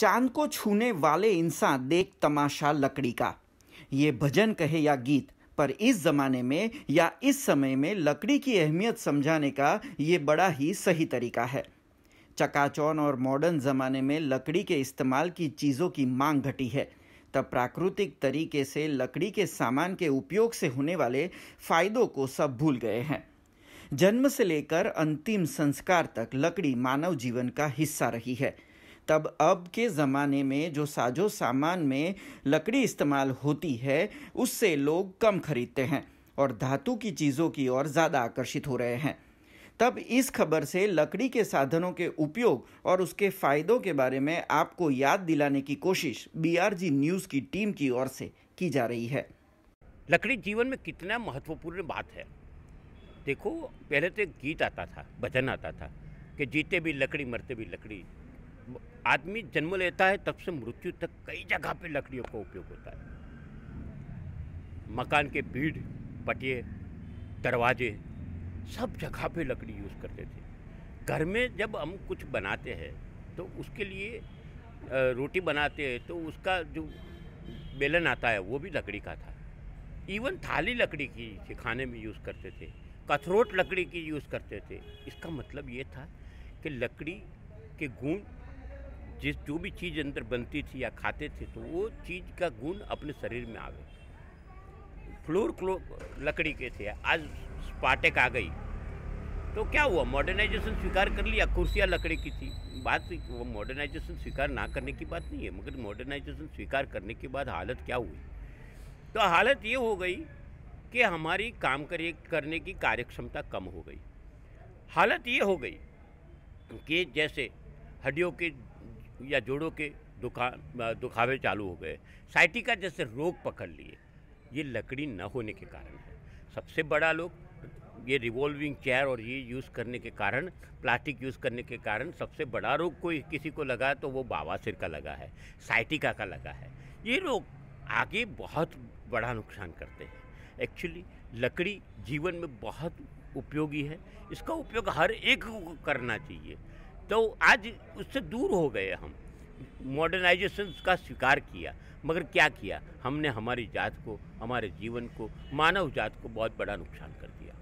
चांद को छूने वाले इंसान देख तमाशा लकड़ी का। ये भजन कहे या गीत, पर इस जमाने में या इस समय में लकड़ी की अहमियत समझाने का ये बड़ा ही सही तरीका है। चकाचौंध और मॉडर्न ज़माने में लकड़ी के इस्तेमाल की चीज़ों की मांग घटी है, तब प्राकृतिक तरीके से लकड़ी के सामान के उपयोग से होने वाले फायदों को सब भूल गए हैं। जन्म से लेकर अंतिम संस्कार तक लकड़ी मानव जीवन का हिस्सा रही है। तब अब के ज़माने में जो साजो सामान में लकड़ी इस्तेमाल होती है, उससे लोग कम खरीदते हैं और धातु की चीज़ों की ओर ज़्यादा आकर्षित हो रहे हैं। तब इस खबर से लकड़ी के साधनों के उपयोग और उसके फ़ायदों के बारे में आपको याद दिलाने की कोशिश BRG न्यूज़ की टीम की ओर से की जा रही है। लकड़ी जीवन में कितना महत्वपूर्ण बात है। देखो, पहले तो एक गीत आता था, भजन आता था कि जीते भी लकड़ी मरते भी लकड़ी। आदमी जन्म लेता है तब से मृत्यु तक कई जगह पे लकड़ियों का उपयोग होता है। मकान के बीड़, पटिए, दरवाजे, सब जगह पे लकड़ी यूज़ करते थे। घर में जब हम कुछ बनाते हैं तो उसके लिए रोटी बनाते हैं तो उसका जो बेलन आता है वो भी लकड़ी का था। इवन थाली लकड़ी की खाने में यूज़ करते थे, कथरोट लकड़ी की यूज़ करते थे। इसका मतलब ये था कि लकड़ी के गुण, जो भी चीज़ अंदर बनती थी या खाते थे तो वो चीज़ का गुण अपने शरीर में आवे। फ्लोर लकड़ी के थे, आज स्पाटेक आ गई तो क्या हुआ, मॉडर्नाइजेशन स्वीकार कर लिया। कुर्सियाँ लकड़ी की थी, बात वो मॉडर्नाइजेशन स्वीकार ना करने की बात नहीं है, मगर मॉडर्नाइजेशन स्वीकार करने के बाद हालत क्या हुई, तो हालत ये हो गई कि हमारी काम करने की कार्यक्षमता कम हो गई। हालत ये हो गई कि जैसे हड्डियों के या जोड़ों के दुखावे चालू हो गए, साइटिका जैसे रोग पकड़ लिए। ये लकड़ी न होने के कारण है। सबसे बड़ा लोग ये रिवॉल्विंग चेयर और ये यूज़ करने के कारण, प्लास्टिक यूज़ करने के कारण सबसे बड़ा रोग कोई किसी को लगा तो वो बवासीर का लगा है, साइटिका का लगा है। ये रोग आगे बहुत बड़ा नुकसान करते हैं। एक्चुअली लकड़ी जीवन में बहुत उपयोगी है, इसका उपयोग हर एक को करना चाहिए। तो आज उससे दूर हो गए हम, मॉडर्नाइजेशन का स्वीकार किया, मगर क्या किया हमने, हमारी जात को, हमारे जीवन को, मानव जात को बहुत बड़ा नुकसान कर दिया।